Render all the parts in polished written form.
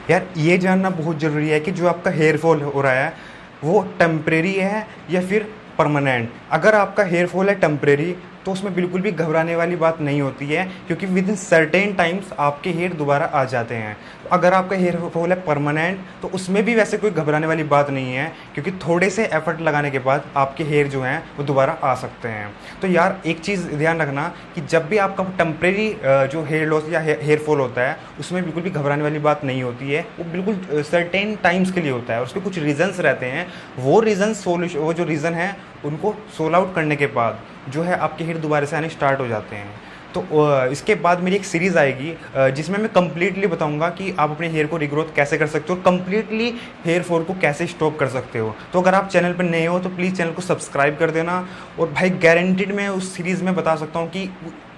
यार ये जानना बहुत ज़रूरी है कि जो आपका हेयर फॉल हो रहा है वो टेम्परेरी है या फिर परमानेंट। अगर आपका हेयर फॉल है टेम्परेरी तो उसमें बिल्कुल भी घबराने वाली बात नहीं होती है, क्योंकि विद इन सर्टेन टाइम्स आपके हेयर दोबारा आ जाते हैं। अगर आपका हेयर फॉल है परमानेंट तो उसमें भी वैसे कोई घबराने वाली बात नहीं है, क्योंकि थोड़े से एफर्ट लगाने के बाद आपके हेयर जो हैं वो दोबारा आ सकते हैं। तो यार एक चीज़ ध्यान रखना कि जब भी आपका टेम्परेरी जो हेयर लॉस या हेयर फॉल होता है उसमें बिल्कुल भी घबराने वाली बात नहीं होती है। वो बिल्कुल सर्टेन टाइम्स के लिए होता है और उसके कुछ रीजंस रहते हैं। वो जो रीज़न है उनको सोल्व आउट करने के बाद जो है आपके हेयर दोबारा से आने स्टार्ट हो जाते हैं। तो इसके बाद मेरी एक सीरीज़ आएगी जिसमें मैं कम्प्लीटली बताऊंगा कि आप अपने हेयर को रिग्रोथ कैसे कर सकते हो, कम्प्लीटली हेयर फॉल को कैसे स्टॉप कर सकते हो। तो अगर आप चैनल पर नए हो तो प्लीज़ चैनल को सब्सक्राइब कर देना। और भाई गारंटीड मैं उस सीरीज़ में बता सकता हूँ कि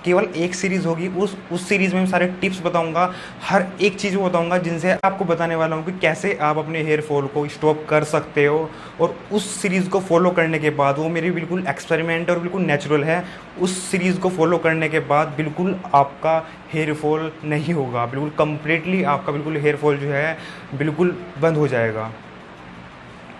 केवल एक सीरीज़ होगी, उस सीरीज़ में मैं सारे टिप्स बताऊंगा, हर एक चीज़ को बताऊंगा जिनसे आपको बताने वाला हूँ कि कैसे आप अपने हेयर फॉल को स्टॉप कर सकते हो। और उस सीरीज़ को फॉलो करने के बाद, वो मेरी बिल्कुल एक्सपेरिमेंट और बिल्कुल नेचुरल है, उस सीरीज़ को फॉलो करने के बाद बिल्कुल आपका हेयर फॉल नहीं होगा, बिल्कुल कंप्लीटली आपका बिल्कुल हेयर फॉल जो है बिल्कुल बंद हो जाएगा।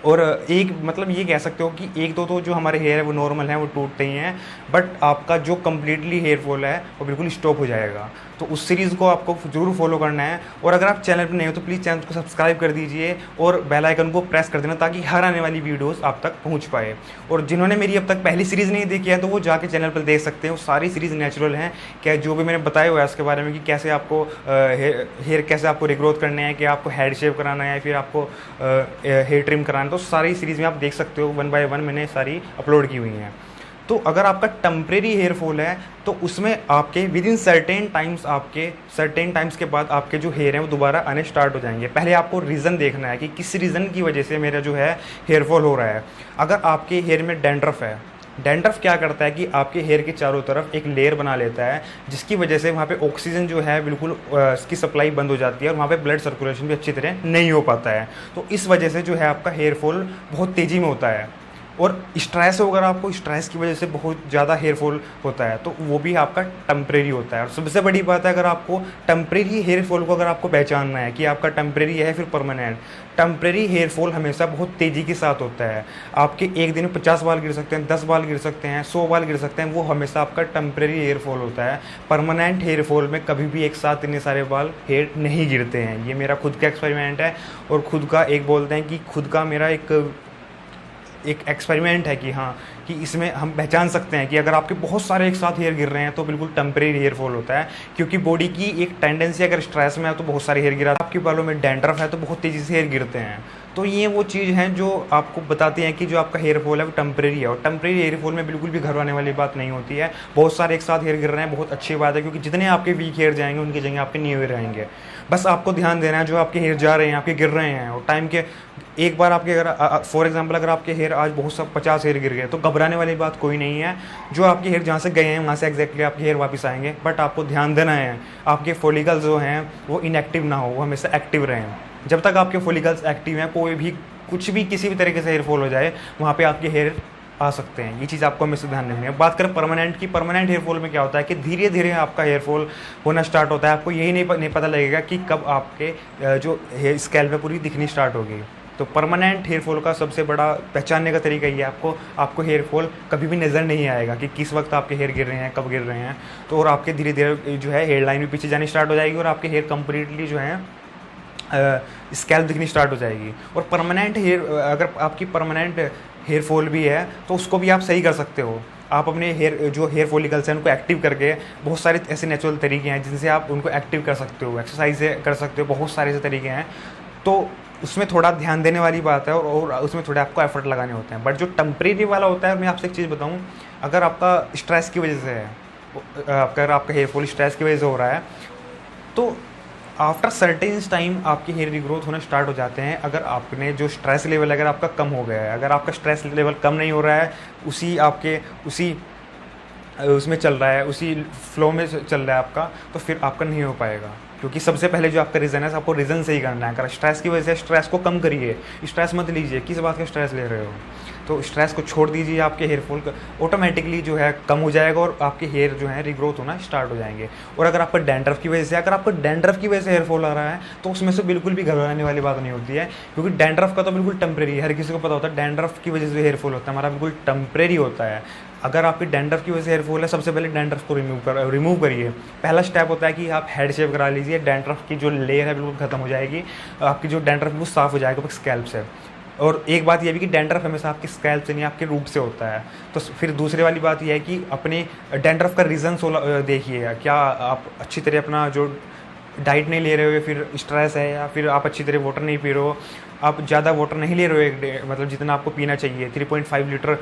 और एक मतलब ये कह सकते हो कि एक दो तो जो हमारे हेयर है वो नॉर्मल हैं, वो टूटते ही हैं, बट आपका जो कम्प्लीटली हेयर फॉल है वो बिल्कुल स्टॉप हो जाएगा। तो उस सीरीज़ को आपको ज़रूर फॉलो करना है। और अगर आप चैनल पर नए हो तो प्लीज़ चैनल को सब्सक्राइब कर दीजिए और बेल आइकन को प्रेस कर देना ताकि हर आने वाली वीडियोस आप तक पहुंच पाए। और जिन्होंने मेरी अब तक पहली सीरीज़ नहीं देखी है तो वो जाके चैनल पर देख सकते हैं, वो सारी सीरीज़ नेचुरल हैं। क्या जो भी मैंने बताया हुआ है उसके बारे में कि कैसे आपको हेयर कैसे आपको रिग्रोथ करने हैं, कि आपको हेड शेव कराना है, फिर आपको हेयर ट्रिम कराना है, तो सारी सीरीज़ में आप देख सकते हो, 1 बाय 1 मैंने सारी अपलोड की हुई हैं। तो अगर आपका टेम्परेरी हेयर फॉल है तो उसमें आपके विद इन सर्टेन टाइम्स के बाद आपके जो हेयर हैं वो दोबारा आने स्टार्ट हो जाएंगे। पहले आपको रीज़न देखना है कि किस रीज़न की वजह से मेरा जो है हेयर फॉल हो रहा है। अगर आपके हेयर में डैंड्रफ है, डैंड्रफ क्या करता है कि आपके हेयर के चारों तरफ एक लेयर बना लेता है, जिसकी वजह से वहाँ पे ऑक्सीजन जो है बिल्कुल इसकी सप्लाई बंद हो जाती है और वहाँ पे ब्लड सर्कुलेशन भी अच्छी तरह नहीं हो पाता है। तो इस वजह से जो है आपका हेयर फॉल बहुत तेज़ी में होता है। और स्ट्रेस वगैरह, आपको स्ट्रेस की वजह से बहुत ज़्यादा हेयर फॉल होता है, तो वो भी आपका टेम्परेरी होता है। और सबसे बड़ी बात है, अगर आपको टेम्परेरी हेयर फॉल को अगर आपको पहचानना है कि आपका टेम्परेरी है फिर परमानेंट, टेम्परेरी हेयर फॉल हमेशा बहुत तेज़ी के साथ होता है। आपके एक दिन में 50 बाल गिर सकते हैं, 10 बाल गिर सकते हैं, 100 बाल गिर सकते हैं, वो हमेशा आपका टेम्परेरी हेयर फॉल होता है। परमानेंट हेयर फॉल में कभी भी एक साथ इतने सारे बाल हेयर नहीं गिरते हैं। ये मेरा खुद का एक्सपेरिमेंट है और खुद का एक बोलते हैं कि खुद का मेरा एक एक्सपेरिमेंट है कि हाँ, कि इसमें हम पहचान सकते हैं कि अगर आपके बहुत सारे एक साथ हेयर गिर रहे हैं तो बिल्कुल टेम्परेरी हेयर फॉल होता है। क्योंकि बॉडी की एक टेंडेंसी, अगर स्ट्रेस में है तो बहुत सारे हेयर गिरा, आपके बालों में डैंड्रफ है तो बहुत तेज़ी से हेयर गिरते हैं। तो ये वो चीज़ हैं जो आपको बताती हैं कि जो आपका हेयर फॉल है वो टेम्परेरी है। और टेम्परेरी हेयर फॉल में बिल्कुल भी घबराने वाली बात नहीं होती है। बहुत सारे एक साथ हेयर गिर रहे हैं, बहुत अच्छी बात है, क्योंकि जितने आपके वीक हेयर जाएंगे उनकी जगह आपके न्यू हेयर आएंगे। बस आपको ध्यान देना है, जो आपके हेयर जा रहे हैं, आपके गिर रहे हैं, और टाइम के एक बार आपके अगर फॉर एग्जांपल अगर आपके हेयर आज बहुत सब 50 हेयर गिर गए तो घबराने वाली बात कोई नहीं है। जो आपके हेयर जहाँ से गए हैं वहाँ से एग्जैक्टली आपके हेयर वापस आएंगे, बट आपको ध्यान देना है आपके फॉलिकल्स जो हैं वो इनएक्टिव ना हो, वो हमेशा एक्टिव रहें। जब तक आपके फॉलिकल्स एक्टिव हैं, कोई भी कुछ भी किसी भी तरीके से हेयर फॉल हो जाए वहाँ पे आपके हेयर आ सकते हैं। ये चीज़ आपको हमेशा ध्यान रखनी है। बात करें परमानेंट की, परमानेंट हेयर फॉल में क्या होता है कि धीरे धीरे आपका हेयर फॉल होना स्टार्ट होता है। आपको यही नहीं पता लगेगा कि कब आपके जो हेयर स्कैल्प है पूरी दिखनी स्टार्ट होगी। तो परमानेंट हेयर फॉल का सबसे बड़ा पहचानने का तरीका ये है, आपको हेयर फॉल कभी भी नज़र नहीं आएगा कि किस वक्त आपके हेयर गिर रहे हैं, कब गिर रहे हैं। तो और आपके धीरे धीरे जो है हेयर लाइन भी पीछे जानी स्टार्ट हो जाएगी और आपके हेयर कम्प्लीटली जो है स्कैल्प दिखनी स्टार्ट हो जाएगी। और परमानेंट हेयर, अगर आपकी परमानेंट हेयर फॉल भी है तो उसको भी आप सही कर सकते हो। आप अपने हेयर फॉलिकल्स हैं उनको एक्टिव करके, बहुत सारे ऐसे नेचुरल तरीके हैं जिनसे आप उनको एक्टिव कर सकते हो, एक्सरसाइज कर सकते हो, बहुत सारे ऐसे तरीके हैं। तो उसमें थोड़ा ध्यान देने वाली बात है और उसमें थोड़े आपको एफर्ट लगाने होते हैं। बट जो टेम्परेरी वाला होता है, मैं आपसे एक चीज़ बताऊँ, अगर आपका स्ट्रेस की वजह से है, अगर आपका हेयर फॉल स्ट्रेस की वजह से हो रहा है तो आफ्टर सर्टेन टाइम आपके हेयर रिग्रोथ होना स्टार्ट हो जाते हैं। अगर आपने जो स्ट्रेस लेवल अगर आपका कम हो गया है, अगर आपका स्ट्रेस लेवल कम नहीं हो रहा है, उसी उसमें चल रहा है, उसी फ्लो में चल रहा है आपका, तो फिर आपका नहीं हो पाएगा। क्योंकि सबसे पहले जो आपका रीज़न है, आपको रीज़न से ही करना है। अगर स्ट्रेस की वजह से, स्ट्रेस को कम करिए, स्ट्रेस मत लीजिए। किस बात का स्ट्रेस ले रहे हो? तो स्ट्रेस को छोड़ दीजिए, आपके हेयर फॉल का ऑटोमेटिकली जो है कम हो जाएगा और आपके हेयर जो है रिग्रोथ होना स्टार्ट हो जाएंगे। और अगर आपका डैंड्रफ की वजह से, अगर आपको डैंड्रफ की वजह से हेयर फॉल आ रहा है, तो उसमें से बिल्कुल भी घबराने वाली बात नहीं होती है। क्योंकि डैंड्रफ का तो बिल्कुल टेम्परेरी है, हर किसी को पता होता है डैंड्रफ की वजह से हेयर फॉल होता है, हमारा बिल्कुल टेम्परेरी होता है। अगर आपकी डैंड्रफ की वजह से हेयर फॉल है, सबसे पहले डैंड्रफ को रिमूव करिए। पहला स्टेप होता है कि आप हेड शेव करा लीजिए, डैंड्रफ की जो लेयर है बिल्कुल खत्म हो जाएगी, आपकी जो डैंड्रफ है वो साफ़ हो जाएगा स्कैल्प से। और एक बात यह भी कि डैंड्रफ हमेशा आपके स्कैल्प से नहीं, आपके रूट से होता है। तो फिर दूसरी वाली बात यह है कि अपने डैंड्रफ का रीज़न देखिएगा। क्या आप अच्छी तरह अपना जो डाइट नहीं ले रहे हो, या फिर स्ट्रेस है, या फिर आप अच्छी तरह वाटर नहीं पी रहे हो, आप ज़्यादा वाटर नहीं ले रहे हो, मतलब जितना आपको पीना चाहिए। 3.5 लीटर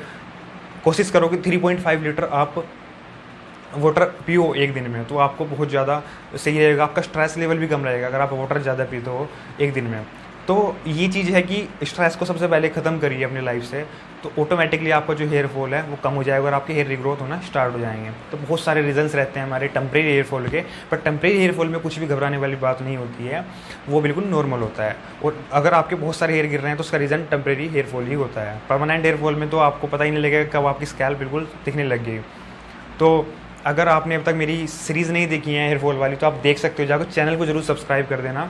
कोशिश करो कि 3.5 लीटर आप वाटर पियो एक दिन में, तो आपको बहुत ज़्यादा सही रहेगा। आपका स्ट्रेस लेवल भी कम रहेगा अगर आप वाटर ज़्यादा पीते हो एक दिन में। तो ये चीज़ है कि स्ट्रेस को सबसे पहले ख़त्म करिए अपनी लाइफ से, तो ऑटोमेटिकली आपका जो हेयर फॉल है वो कम हो जाएगा और आपके हेयर रिग्रोथ होना स्टार्ट हो जाएंगे। तो बहुत सारे रीजंस रहते हैं हमारे टेम्परेरी हेयर फॉल के, पर टेम्परेरी हेयर फॉल में कुछ भी घबराने वाली बात नहीं होती है, वो बिल्कुल नॉर्मल होता है। और अगर आपके बहुत सारे हेयर गिर रहे हैं तो उसका रीज़न टेम्परेरी हेयर फॉल ही होता है। परमानेंट हेयर फॉल में तो आपको पता ही नहीं लगेगा कब आपकी स्कैल्प बिल्कुल दिखने लग गई। तो अगर आपने अब तक मेरी सीरीज़ नहीं देखी है हेयर फॉल वाली, तो आप देख सकते हो, जाकर चैनल को जरूर सब्सक्राइब कर देना।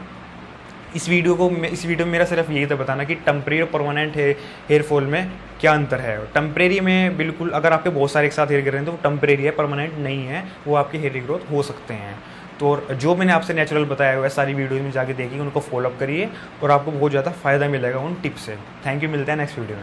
इस वीडियो में मेरा सिर्फ यही था बताना कि टेम्परेरी और परमानेंट हेयर फॉल में क्या अंतर है। टेम्परेरी में बिल्कुल अगर आपके बहुत सारे एक साथ हेयर गिर रहे हैं तो वो टेम्परेरी है, परमानेंट नहीं है, वो आपके हेयर रिग्रोथ हो सकते हैं। तो जो मैंने आपसे नेचुरल बताया हुआ है सारी वीडियोज़ में जाके देखिए, उनको फॉलोअप करिए और आपको बहुत ज़्यादा फ़ायदा मिलेगा उन टिप्स से। थैंक यू, मिलते हैं नेक्स्ट वीडियो में।